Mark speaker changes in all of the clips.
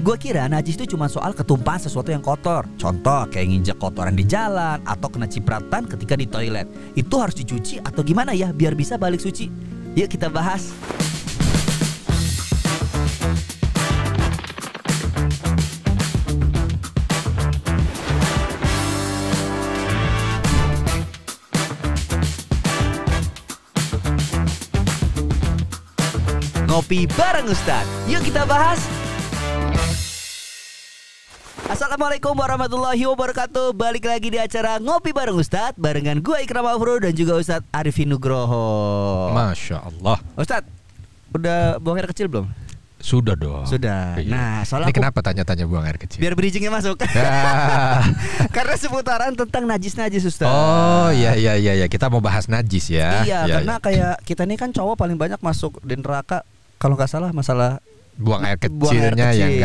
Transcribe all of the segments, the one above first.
Speaker 1: Gua kira najis itu cuma soal ketumpahan sesuatu yang kotor. Contoh kayak nginjek kotoran di jalan atau kena cipratan ketika di toilet. Itu harus dicuci atau gimana ya biar bisa balik suci? Yuk kita bahas. Ngopi bareng Ustadz. Yuk kita bahas. Assalamualaikum warahmatullahi wabarakatuh. Balik lagi di acara Ngopi bareng Ustadz barengan gue Ikram Afro dan juga Ustadz Arifin Nugroho.
Speaker 2: Masya Allah.
Speaker 1: Ustadz, udah buang air kecil belum?
Speaker 2: Sudah dong.
Speaker 1: Sudah.
Speaker 2: Iya.
Speaker 1: Nah, soalnya
Speaker 2: ini kenapa tanya-tanya buang air kecil?
Speaker 1: biar bridgingnya masuk. Karena seputaran tentang najis-najis Ustadz.
Speaker 2: Oh iya. Kita mau bahas najis ya.
Speaker 1: Iya, karena kayak kita ini kan cowok paling banyak masuk di neraka. Kalau nggak salah masalah
Speaker 2: buang air kecilnya yang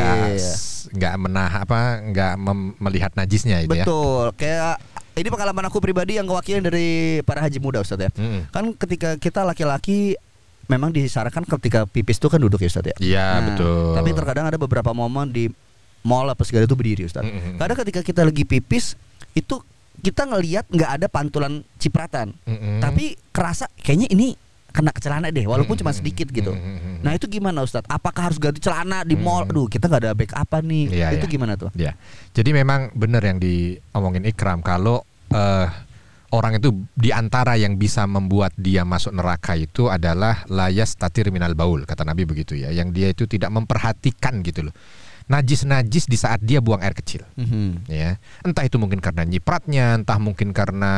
Speaker 2: nggak melihat najisnya itu.
Speaker 1: Betul. Kayak ini pengalaman aku pribadi yang kewakilin dari para haji muda Ustadz ya. Kan ketika kita laki-laki memang disarankan ketika pipis itu kan duduk ya Ustadz ya.
Speaker 2: Iya, betul.
Speaker 1: Tapi terkadang ada beberapa momen di mall apa segala itu berdiri Ustadz. Karena ketika kita lagi pipis itu kita ngelihat nggak ada pantulan cipratan. Tapi kerasa kayaknya ini kena ke celana deh, walaupun cuma sedikit gitu. Nah itu gimana Ustadz? Apakah harus ganti celana di mall? Aduh kita nggak ada backup nih. Itu gimana tuh?
Speaker 2: Ya, jadi memang benar yang diomongin Ikram. Kalau orang itu diantara yang bisa membuat dia masuk neraka itu adalah layas tatir minal baul, kata Nabi begitu ya. Yang dia itu tidak memperhatikan gitu loh najis-najis di saat dia buang air kecil. Ya, entah itu mungkin karena nyipratnya, entah mungkin karena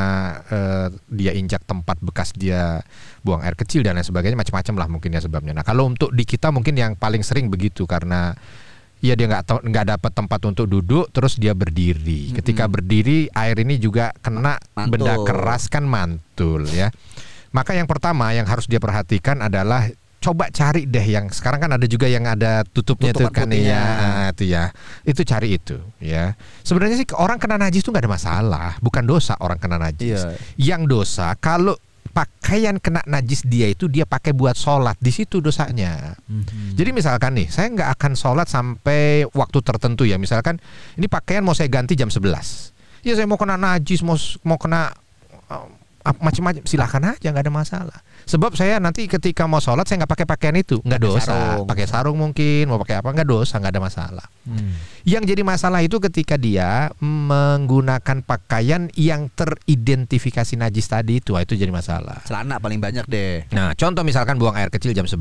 Speaker 2: dia injak tempat bekas dia buang air kecil dan lain sebagainya, macam-macam lah mungkin ya sebabnya. Nah kalau untuk di kita mungkin yang paling sering begitu karena ya dia nggak dapat tempat untuk duduk, terus dia berdiri. Ketika berdiri air ini juga kena benda keras kan mantul ya. Maka yang pertama yang harus dia perhatikan adalah coba cari deh yang sekarang kan ada juga yang ada tutupnya tuh kan ya, itu cari itu ya. Sebenarnya sih orang kena najis itu nggak ada masalah, bukan dosa orang kena najis. Yang dosa kalau pakaian kena najis dia itu dia pakai buat sholat, di situ dosanya. Jadi misalkan nih saya nggak akan sholat sampai waktu tertentu ya, misalkan ini pakaian mau saya ganti jam 11 ya, saya mau kena najis mau kena macam-macam, silakan aja, nggak ada masalah. Sebab saya nanti ketika mau sholat saya nggak pakai pakaian itu, nggak dosa. Pakai sarung mungkin, mau pakai apa nggak dosa, nggak ada masalah. Yang jadi masalah itu ketika dia menggunakan pakaian yang teridentifikasi najis tadi itu jadi masalah.
Speaker 1: Celana paling banyak deh.
Speaker 2: Nah contoh misalkan buang air kecil jam 11,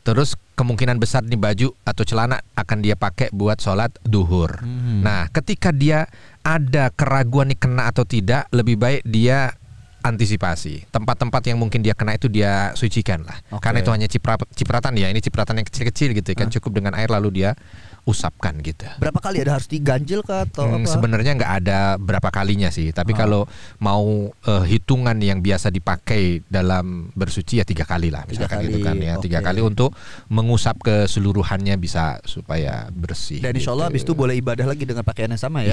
Speaker 2: terus kemungkinan besar nih baju atau celana akan dia pakai buat sholat duhur. Nah ketika dia ada keraguan nih kena atau tidak, lebih baik dia antisipasi. Tempat-tempat yang mungkin dia kena itu dia sucikan lah. Karena itu hanya cipratan ya, ini cipratan yang kecil-kecil gitu kan, cukup dengan air lalu dia usapkan gitu.
Speaker 1: Berapa kali ada harus diganjil kah atau apa?
Speaker 2: Sebenarnya nggak ada berapa kalinya sih, tapi kalau mau hitungan yang biasa dipakai dalam bersuci ya 3 kali lah misalkan gitu kan ya, 3 kali untuk mengusap keseluruhannya bisa supaya bersih.
Speaker 1: Dan insya Allah habis itu boleh ibadah lagi dengan pakaian yang sama ya?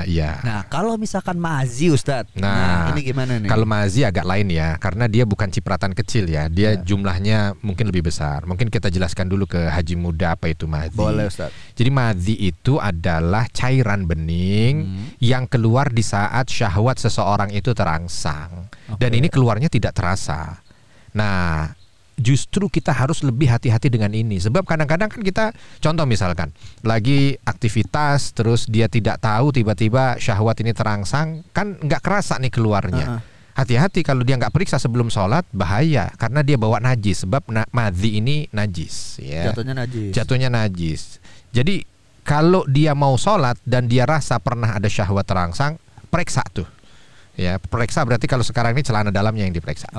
Speaker 2: Iya.
Speaker 1: Nah kalau misalkan mazi Ustadz, nah ini gimana nih?
Speaker 2: Kalau mazi agak lain ya, karena dia bukan cipratan kecil ya, dia jumlahnya mungkin lebih besar. Mungkin kita jelaskan dulu ke haji muda apa itu mazi.
Speaker 1: Boleh Ustadz.
Speaker 2: Jadi madhi itu adalah cairan bening yang keluar di saat syahwat seseorang itu terangsang. Dan ini keluarnya tidak terasa. Nah justru kita harus lebih hati-hati dengan ini. Sebab kadang-kadang kan kita, contoh misalkan lagi aktivitas terus dia tidak tahu tiba-tiba syahwat ini terangsang, kan nggak kerasa nih keluarnya. Hati-hati kalau dia nggak periksa sebelum sholat, bahaya karena dia bawa najis. Sebab madhi ini najis ya. Jatuhnya najis. Jadi kalau dia mau sholat dan dia rasa pernah ada syahwat terangsang, periksa tuh. Ya, periksa berarti kalau sekarang ini celana dalamnya yang diperiksa.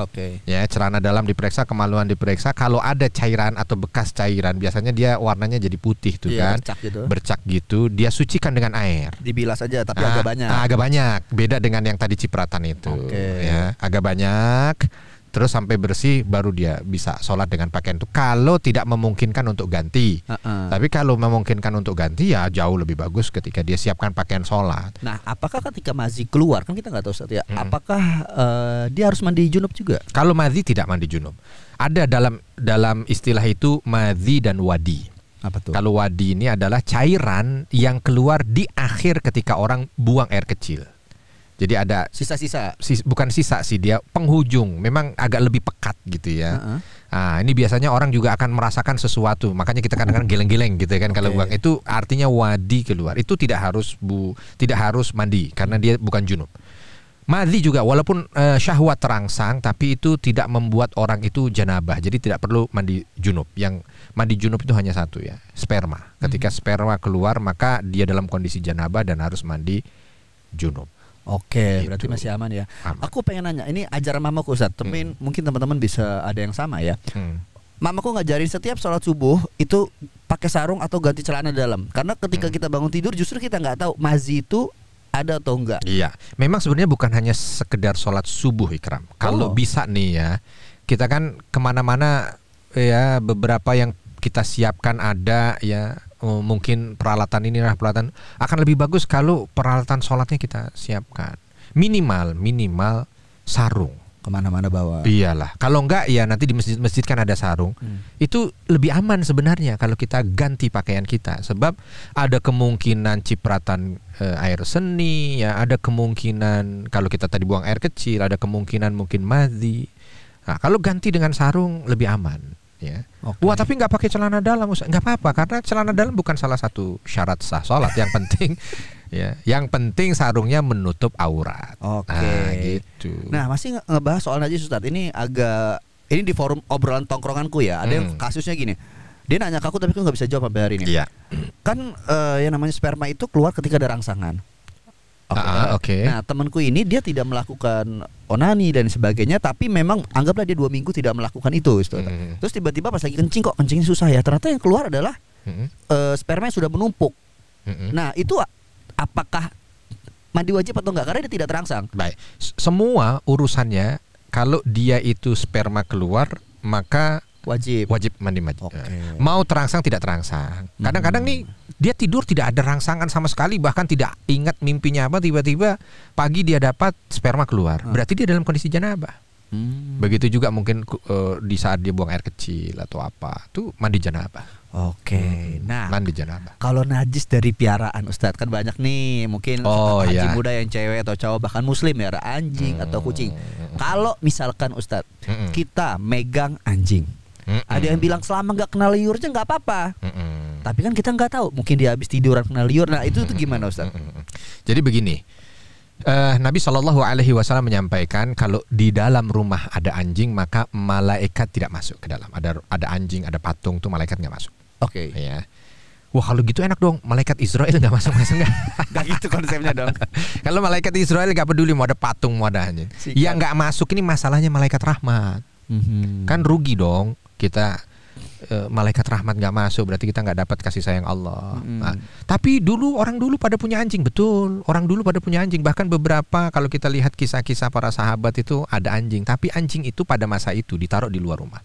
Speaker 2: Ya, celana dalam diperiksa, kemaluan diperiksa. Kalau ada cairan atau bekas cairan, biasanya dia warnanya jadi putih tuh kan, bercak gitu. Dia sucikan dengan air.
Speaker 1: Dibilas aja, tapi agak banyak.
Speaker 2: Agak banyak, beda dengan yang tadi cipratan itu. Ya, agak banyak. Terus sampai bersih baru dia bisa sholat dengan pakaian itu. Kalau tidak memungkinkan untuk ganti. Tapi kalau memungkinkan untuk ganti ya jauh lebih bagus ketika dia siapkan pakaian sholat.
Speaker 1: Nah apakah ketika mazi keluar, kan kita nggak tahu Ustaz ya, apakah dia harus mandi junub juga?
Speaker 2: Kalau mazi tidak mandi junub. Ada dalam istilah itu mazi dan wadi.
Speaker 1: Apa tuh?
Speaker 2: Kalau wadi ini adalah cairan yang keluar di akhir ketika orang buang air kecil. Jadi ada
Speaker 1: sisa-sisa.
Speaker 2: Bukan sisa sih, dia penghujung. Memang agak lebih pekat gitu ya. Nah, ini biasanya orang juga akan merasakan sesuatu. Makanya kita kadang-kadang geleng-geleng gitu kan kalau buang. Itu artinya wadi keluar. Itu tidak harus mandi karena dia bukan junub. Madhi juga walaupun syahwat terangsang, tapi itu tidak membuat orang itu janabah. Jadi tidak perlu mandi junub. Yang mandi junub itu hanya satu ya, sperma. Ketika sperma keluar maka dia dalam kondisi janabah dan harus mandi junub.
Speaker 1: Oke, berarti masih aman ya. Aman. Aku pengen nanya, ini ajaran mamaku Ustaz, tapi mungkin teman-teman bisa ada yang sama ya. Mamaku ngajarin setiap sholat subuh itu pakai sarung atau ganti celana dalam. Karena ketika kita bangun tidur justru kita nggak tahu mazi itu ada atau enggak.
Speaker 2: Iya, memang sebenarnya bukan hanya sekedar sholat subuh Ikram. Kalau bisa nih ya, kita kan kemana-mana ya, beberapa yang kita siapkan ada ya, mungkin peralatan inilah peralatan. Akan lebih bagus kalau peralatan sholatnya kita siapkan. Minimal sarung.
Speaker 1: Kemana-mana bawa.
Speaker 2: Iyalah. Kalau enggak ya nanti di masjid-masjid kan ada sarung. Itu lebih aman sebenarnya kalau kita ganti pakaian kita. Sebab ada kemungkinan cipratan air seni, ya ada kemungkinan kalau kita tadi buang air kecil, ada kemungkinan mungkin madhi. Nah, kalau ganti dengan sarung lebih aman. Ya. Wah, tapi nggak pakai celana dalam, nggak apa-apa karena celana dalam bukan salah satu syarat sah sholat. Yang penting ya, yang penting sarungnya menutup aurat. Nah, gitu.
Speaker 1: Nah, masih ngebahas soal najis Ustadz. Ini di forum obrolan tongkronganku ya. Ada yang kasusnya gini. Dia nanya ke aku tapi aku nggak bisa jawab sampai hari ini.
Speaker 2: Iya.
Speaker 1: Kan yang namanya sperma itu keluar ketika ada rangsangan.
Speaker 2: Oke.
Speaker 1: Nah, temanku ini dia tidak melakukan onani dan sebagainya, tapi memang anggaplah dia 2 minggu tidak melakukan itu. Terus tiba-tiba pas lagi kencing, kok kencingnya susah ya. Ternyata yang keluar adalah sperma yang sudah menumpuk. Nah, itu apakah mandi wajib atau enggak? Karena dia tidak terangsang.
Speaker 2: Baik. Semua urusannya kalau dia itu sperma keluar maka wajib mandi wajib. Mau terangsang tidak terangsang. Kadang-kadang nih dia tidur tidak ada rangsangan sama sekali, bahkan tidak ingat mimpinya apa, tiba-tiba pagi dia dapat sperma keluar. Berarti dia dalam kondisi janabah. Begitu juga mungkin di saat dia buang air kecil atau apa, tuh mandi janabah.
Speaker 1: Nah,
Speaker 2: mandi janabah.
Speaker 1: Kalau najis dari piaraan Ustadz, kan banyak nih mungkin anjing muda yang cewek atau cowok, bahkan muslim ya, anjing atau kucing. Kalau misalkan Ustadz kita megang anjing, ada yang bilang selama nggak kena liurnya nggak apa-apa. Tapi kan kita nggak tahu, mungkin dia habis tiduran kena liur. Nah, itu tuh gimana Ustaz?
Speaker 2: Jadi begini, Nabi SAW menyampaikan kalau di dalam rumah ada anjing maka malaikat tidak masuk ke dalam. Ada anjing, ada patung, tuh malaikat nggak masuk. Ya. Wah, kalau gitu enak dong, malaikat Israel nggak masuk nggak?
Speaker 1: Gak gitu konsepnya dong.
Speaker 2: Kalau malaikat Israel nggak peduli mau ada patung mau ada anjing. Yang nggak masuk ini masalahnya malaikat rahmat. Kan rugi dong kita. Malaikat rahmat nggak masuk, berarti kita nggak dapat kasih sayang Allah. Nah, tapi orang dulu pada punya anjing, betul. Orang dulu pada punya anjing. Bahkan beberapa kalau kita lihat kisah-kisah para sahabat itu ada anjing. Tapi anjing itu pada masa itu ditaruh di luar rumah.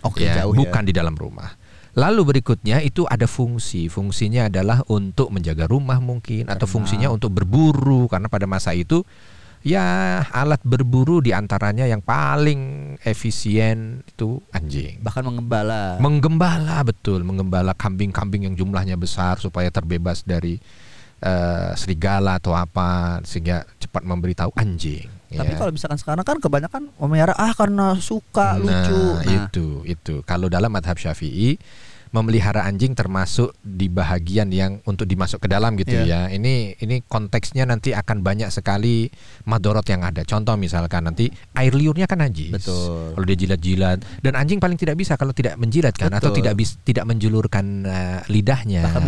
Speaker 1: Jauh
Speaker 2: bukan di dalam rumah. Lalu berikutnya itu ada fungsinya adalah untuk menjaga rumah mungkin, atau fungsinya untuk berburu, karena pada masa itu ya alat berburu diantaranya yang paling efisien itu anjing.
Speaker 1: Bahkan
Speaker 2: menggembala, betul, menggembala kambing-kambing yang jumlahnya besar supaya terbebas dari serigala atau apa, sehingga cepat memberitahu anjing.
Speaker 1: Tapi kalau misalkan sekarang kan kebanyakan memelihara karena suka, lucu.
Speaker 2: Nah, itu kalau dalam madhab Syafi'i memelihara anjing termasuk di bahagian yang untuk dimasuk ke dalam gitu ya. Ini konteksnya nanti akan banyak sekali madorot yang ada. Contoh misalkan nanti air liurnya kan najis.
Speaker 1: Betul.
Speaker 2: Kalau dia jilat-jilat, dan anjing paling tidak bisa kalau tidak menjilat kan. Betul. Atau tidak menjulurkan lidahnya.
Speaker 1: Bahkan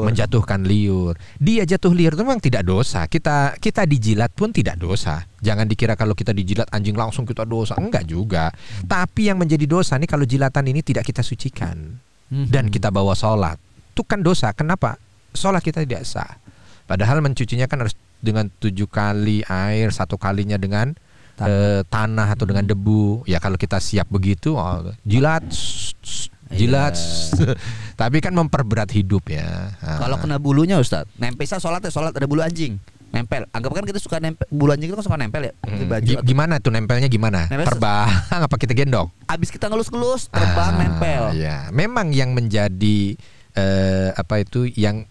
Speaker 1: menjatuhkan liur. Dia jatuh liur itu memang tidak dosa. Kita dijilat pun tidak dosa. Jangan dikira kalau kita dijilat anjing langsung kita dosa. Enggak juga. Tapi yang menjadi dosa nih kalau jilatan ini tidak kita sucikan dan kita bawa sholat, itu kan dosa. Kenapa? Sholat kita tidak sah. Padahal mencucinya kan harus dengan 7 kali air, 1 kalinya dengan tanah atau dengan debu. Ya kalau kita siap begitu, jilat. Tapi kan memperberat hidup ya. Kalau kena bulunya Ustaz, sholat ada bulu anjing. nempel. Anggap kan kita suka nempel, bulu anjing itu kan suka nempel ya di baju.
Speaker 2: Gimana tuh nempelnya gimana?
Speaker 1: Nempel
Speaker 2: Terbang apa kita gendong?
Speaker 1: Abis kita ngelus-ngelus terbang nempel.
Speaker 2: Ya, memang yang menjadi yang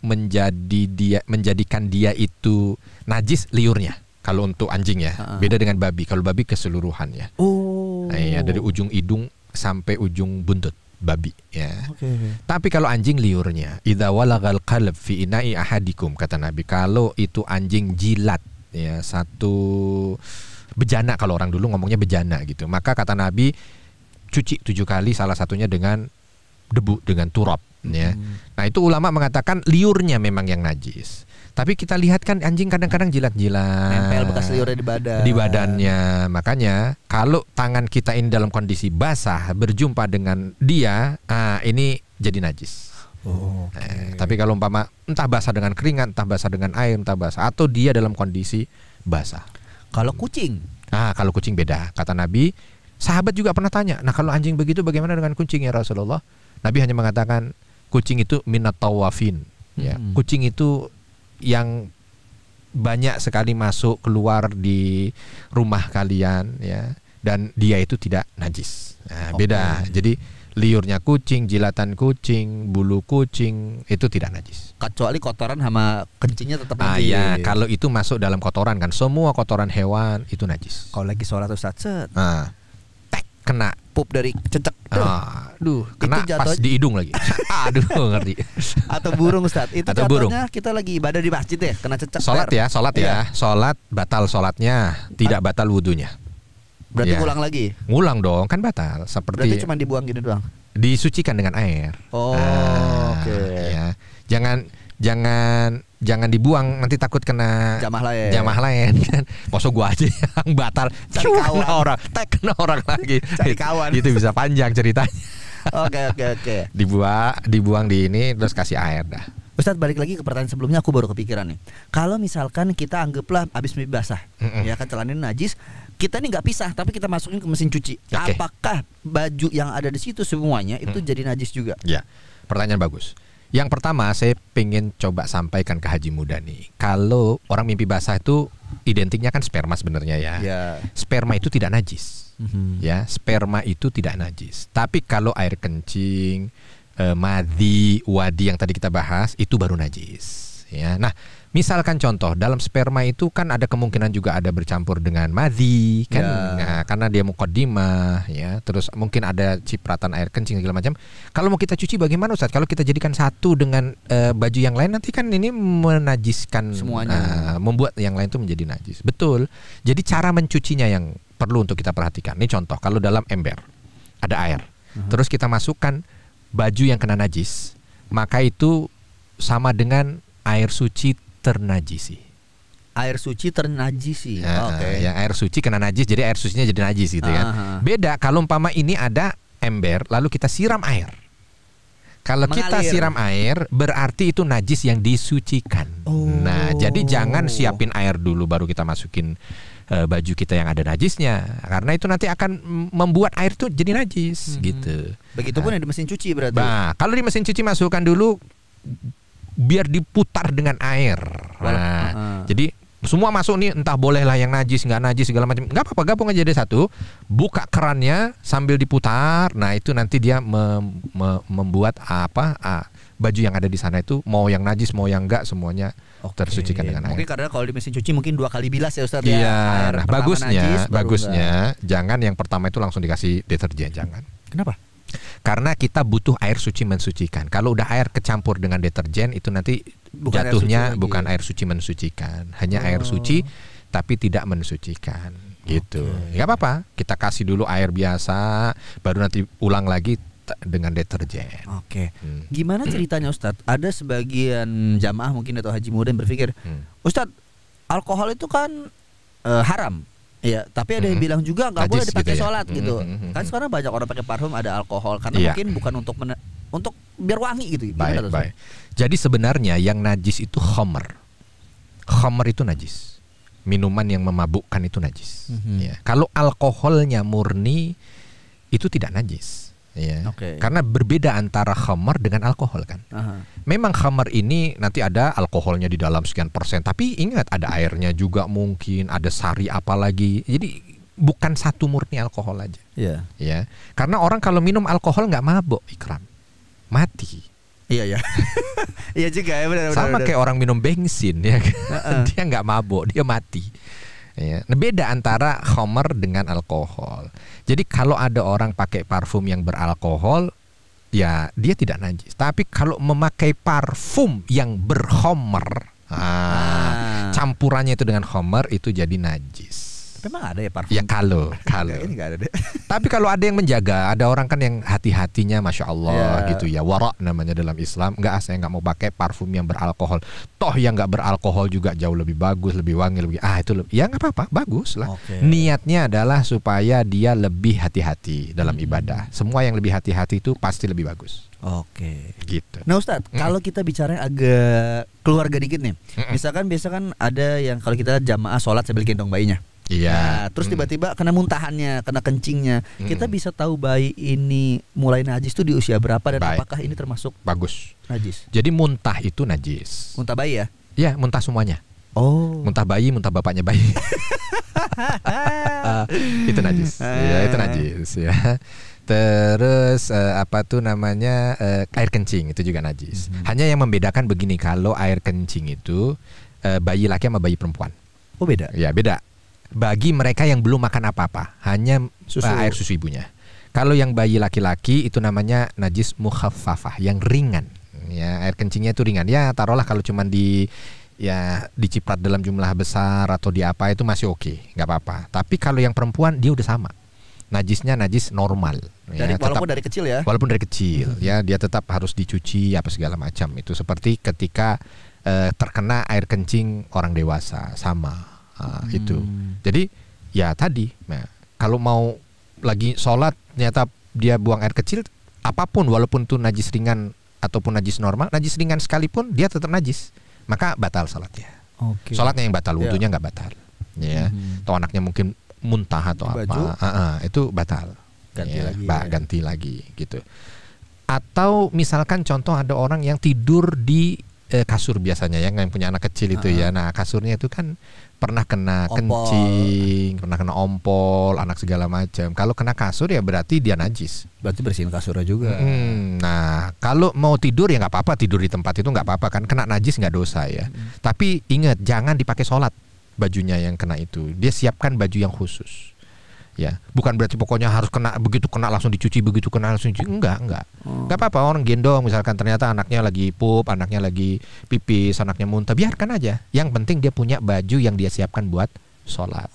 Speaker 2: menjadikan dia itu najis liurnya. Kalau untuk anjing ya, beda dengan babi. Kalau babi keseluruhan ya.
Speaker 1: Oh.
Speaker 2: Nah, ya, dari ujung hidung sampai ujung buntut babi ya.
Speaker 1: Okay.
Speaker 2: Tapi kalau anjing liurnya, idza walagal qalb fi ina'i ahadikum, kata Nabi, kalau itu anjing jilat ya satu bejana, kalau orang dulu ngomongnya bejana gitu. Maka kata Nabi cuci 7 kali, salah satunya dengan debu, dengan turab ya. Nah, itu ulama mengatakan liurnya memang yang najis. Tapi kita lihat kan anjing kadang-kadang jilat-jilat,
Speaker 1: nempel bekas liurnya
Speaker 2: di badannya. Makanya kalau tangan kita ini dalam kondisi basah berjumpa dengan dia, ini jadi najis. Tapi kalau umpama entah basah dengan keringat, entah basah dengan air, entah basah, atau dia dalam kondisi basah.
Speaker 1: Kalau kucing?
Speaker 2: Kalau kucing beda. Kata Nabi, sahabat juga pernah tanya, nah kalau anjing begitu bagaimana dengan kucing ya Rasulullah? Nabi hanya mengatakan kucing itu minat tawafin ya. Kucing itu yang banyak sekali masuk keluar di rumah kalian ya, dan dia itu tidak najis. Beda. Jadi liurnya kucing, jilatan kucing, bulu kucing itu tidak najis.
Speaker 1: Kecuali kotoran sama kencingnya tetap najis.
Speaker 2: Ya, kalau itu masuk dalam kotoran kan, semua kotoran hewan itu najis.
Speaker 1: Kalau lagi sholat Ustaz,
Speaker 2: kena
Speaker 1: pup dari cecek.
Speaker 2: Kena pas di hidung lagi. Ngerti.
Speaker 1: Atau burung Ustaz. Itu
Speaker 2: atau
Speaker 1: contohnya kita lagi ibadah di masjid ya, kena cecek.
Speaker 2: Sholat ya. Sholat batal sholatnya, tidak batal wudunya.
Speaker 1: Berarti ngulang lagi?
Speaker 2: Ngulang dong, kan batal. Seperti
Speaker 1: berarti cuma dibuang gini doang.
Speaker 2: Disucikan dengan air.
Speaker 1: Oke.
Speaker 2: Ya. Jangan dibuang, nanti takut kena jamaah lain kan. Masa gua aja yang batal,
Speaker 1: cari kawan
Speaker 2: orang, kena orang lagi.
Speaker 1: Cari kawan.
Speaker 2: Itu bisa panjang ceritanya.
Speaker 1: Oke.
Speaker 2: Dibuang di ini terus kasih air dah.
Speaker 1: Ustadz, balik lagi ke pertanyaan sebelumnya, aku baru kepikiran nih. Kalau misalkan kita anggaplah habis mimpi basah, ya kan celana najis, kita nih nggak pisah, tapi kita masukin ke mesin cuci.
Speaker 2: Okay.
Speaker 1: Apakah baju yang ada di situ semuanya itu jadi najis juga?
Speaker 2: Ya, pertanyaan bagus. Yang pertama saya pengen coba sampaikan ke Haji Muda nih. Kalau orang mimpi basah itu identiknya kan sperma sebenarnya ya. Sperma itu tidak najis. Ya, sperma itu tidak najis. Tapi kalau air kencing, madhi, wadi yang tadi kita bahas itu baru najis. Ya, nah misalkan contoh dalam sperma itu kan ada kemungkinan juga ada bercampur dengan madhi kan, nah, karena dia muqaddimah ya, terus mungkin ada cipratan air kencing segala macam. Kalau mau kita cuci bagaimana Ustaz? Kalau kita jadikan satu dengan baju yang lain nanti kan ini menajiskan semuanya, membuat yang lain itu menjadi najis. Betul. Jadi cara mencucinya yang perlu untuk kita perhatikan. Ini contoh, kalau dalam ember ada air, terus kita masukkan baju yang kena najis, maka itu sama dengan air suci ternajisi.
Speaker 1: Air suci ternajisi.
Speaker 2: Ya, air suci kena najis, jadi air sucinya jadi najis gitu kan. Beda kalau umpama ini ada ember lalu kita siram air. Kalau kita siram air berarti itu najis yang disucikan. Nah, jadi jangan siapin air dulu baru kita masukin baju kita yang ada najisnya, karena itu nanti akan membuat air itu jadi najis gitu.
Speaker 1: Begitupun di mesin cuci berarti.
Speaker 2: Nah, kalau di mesin cuci masukkan dulu biar diputar dengan air. Jadi semua masuk nih, entah boleh lah yang najis, nggak najis segala macam, nggak apa-apa, gabung aja jadi satu, buka kerannya sambil diputar. Nah itu nanti dia membuat baju yang ada di sana itu mau yang najis mau yang enggak semuanya tersucikan dengan air.
Speaker 1: Mungkin karena kalau di mesin cuci mungkin 2 kali bilas ya Ustaz.
Speaker 2: Iya. Nah, bagusnya jangan yang pertama itu langsung dikasih deterjen, jangan.
Speaker 1: Kenapa?
Speaker 2: Karena kita butuh air suci mensucikan. Kalau udah air kecampur dengan deterjen itu nanti jatuhnya bukan air suci mensucikan, hanya air suci tapi tidak mensucikan gitu. Nggak apa-apa, kita kasih dulu air biasa, baru nanti ulang lagi dengan deterjen.
Speaker 1: Gimana ceritanya Ustadz? Ada sebagian jamaah mungkin atau haji muda yang berpikir, Ustadz, alkohol itu kan haram. Iya, tapi ada yang bilang juga nggak boleh dipakai
Speaker 2: gitu
Speaker 1: sholat gitu. Kan sekarang banyak orang pakai parfum ada alkohol karena mungkin bukan untuk biar wangi gitu.
Speaker 2: Baik. Jadi sebenarnya yang najis itu khamr. Khamr itu najis. Minuman yang memabukkan itu najis. Ya. Kalau alkoholnya murni itu tidak najis. Ya. Karena berbeda antara khamar dengan alkohol kan. Memang khamar ini nanti ada alkoholnya di dalam sekian persen, tapi ingat ada airnya juga mungkin, ada sari apalagi. Jadi bukan satu murni alkohol aja. Ya. Karena orang kalau minum alkohol nggak mabok, Ikram, mati.
Speaker 1: Iya. Iya juga ya, benar.
Speaker 2: Sama kayak orang minum bensin ya. Dia nggak mabok, dia mati. Ya. Nah, beda antara khamar dengan alkohol. Jadi kalau ada orang pakai parfum yang beralkohol, ya dia tidak najis. Tapi kalau memakai parfum yang berkhamar, campurannya itu dengan khamar, itu jadi najis.
Speaker 1: Memang ada ya parfum?
Speaker 2: Ya kalau
Speaker 1: ini nggak ada deh.
Speaker 2: Tapi kalau ada yang menjaga, ada orang kan yang hati-hatinya, masya Allah gitu ya, wara namanya dalam Islam. Saya nggak mau pakai parfum yang beralkohol. Toh yang nggak beralkohol juga jauh lebih bagus, lebih wangi, ya nggak apa-apa, bagus lah. Niatnya adalah supaya dia lebih hati-hati dalam ibadah. Semua yang lebih hati-hati itu pasti lebih bagus. Gitu.
Speaker 1: Nah Ustadz, kalau kita bicara agak keluarga dikit nih, misalkan biasa kan ada yang kalau kita jamaah sholat sambil gendong bayinya.
Speaker 2: Iya.
Speaker 1: Nah, terus tiba-tiba kena muntahannya, kena kencingnya. Kita bisa tahu bayi ini mulai najis itu di usia berapa dan apakah ini termasuk
Speaker 2: bagus
Speaker 1: najis?
Speaker 2: Jadi muntah itu najis.
Speaker 1: Muntah bayi ya?
Speaker 2: Iya, muntah semuanya. Muntah bayi, muntah bapaknya bayi. Itu najis. Ya, itu najis ya. Terus air kencing itu juga najis. Hanya yang membedakan begini, kalau air kencing itu bayi laki sama bayi perempuan.
Speaker 1: Beda.
Speaker 2: Ya, beda. Bagi mereka yang belum makan apa-apa, hanya air susu ibunya. Kalau yang bayi laki-laki itu namanya najis mukhaffafah, yang ringan. Ya, air kencingnya itu ringan. Ya, taruhlah kalau cuman diciprat dalam jumlah besar atau di apa itu masih oke, nggak apa-apa. Tapi kalau yang perempuan dia udah sama. Najisnya najis normal.
Speaker 1: Walaupun dari kecil ya.
Speaker 2: Walaupun dari kecil, ya dia tetap harus dicuci apa segala macam. Itu seperti ketika terkena air kencing orang dewasa, sama. Itu. Jadi ya tadi, kalau mau lagi sholat ternyata dia buang air kecil, apapun walaupun itu najis ringan ataupun najis normal, najis ringan sekalipun dia tetap najis, maka batal sholatnya. Sholatnya yang batal, wudunya nggak batal. Ya. Atau anaknya mungkin muntah atau itu batal. Ganti lagi gitu. Atau misalkan contoh ada orang yang tidur di kasur biasanya yang punya anak kecil itu ya. Nah, kasurnya itu kan pernah kena kencing, pernah kena ompol, anak segala macam. Kalau kena kasur ya berarti dia najis.
Speaker 1: Berarti bersihin kasurnya juga.
Speaker 2: Nah, kalau mau tidur ya nggak apa-apa, tidur di tempat itu nggak apa-apa kan, kena najis nggak dosa ya. Tapi ingat, jangan dipakai sholat bajunya yang kena itu. Dia siapkan baju yang khusus. Ya, bukan berarti pokoknya harus begitu kena langsung dicuci, begitu kena langsung dicuci. Enggak. Enggak apa-apa, orang gendong misalkan ternyata anaknya lagi pup, anaknya lagi pipis, anaknya muntah, biarkan aja. Yang penting dia punya baju yang dia siapkan buat sholat.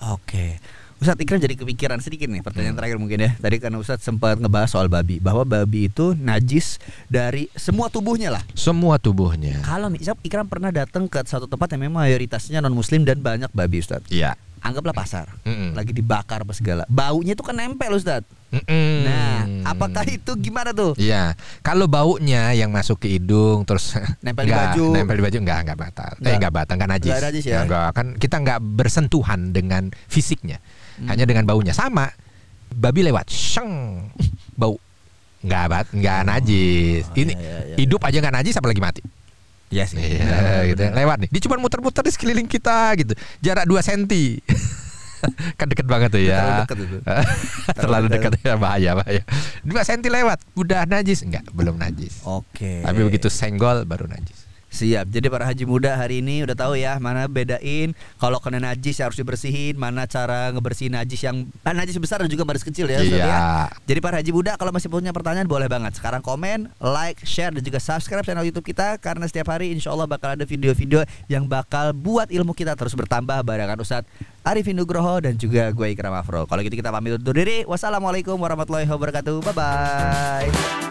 Speaker 1: Ustadz Ikram jadi kepikiran sedikit nih, pertanyaan terakhir mungkin ya. Tadi kan Ustadz sempat ngebahas soal babi, bahwa babi itu najis dari semua tubuhnya lah.
Speaker 2: Semua tubuhnya.
Speaker 1: Kalau misal Ikram pernah datang ke satu tempat yang memang mayoritasnya non muslim dan banyak babi, Ustadz.
Speaker 2: Iya.
Speaker 1: Anggaplah pasar, lagi dibakar apa segala, baunya itu kan nempel, Ustadz. Nah, apakah itu gimana tuh?
Speaker 2: Iya, kalau baunya yang masuk ke hidung terus
Speaker 1: nempel di baju
Speaker 2: enggak batal. Enggak batal, enggak najis.
Speaker 1: Enggak najis ya?
Speaker 2: Enggak, kan kita enggak bersentuhan dengan fisiknya. Hanya dengan baunya. Sama babi lewat, sheng, bau. Enggak najis. Ini hidup aja enggak najis apalagi mati.
Speaker 1: Iya sih.
Speaker 2: Gitu. Lewat nih. Dia cuma muter-muter di sekeliling kita gitu. Jarak 2 cm. Kan deket banget tuh ya. Terlalu dekat ya, bahaya. 2 cm lewat, udah najis? Enggak, belum najis. Tapi begitu senggol baru najis.
Speaker 1: Siap. Jadi para haji muda hari ini udah tahu ya mana bedain kalau kena najis harus dibersihin, mana cara ngebersihin najis yang najis besar dan juga najis kecil ya.
Speaker 2: Iya.
Speaker 1: Jadi para haji muda kalau masih punya pertanyaan boleh banget. Sekarang komen, like, share dan juga subscribe channel YouTube kita, karena setiap hari insya Allah bakal ada video-video yang bakal buat ilmu kita terus bertambah barengan Ustadz Arifin Nugroho dan juga gue Ikram Afro. Kalau gitu kita pamit undur diri. Wassalamualaikum warahmatullahi wabarakatuh. Bye bye.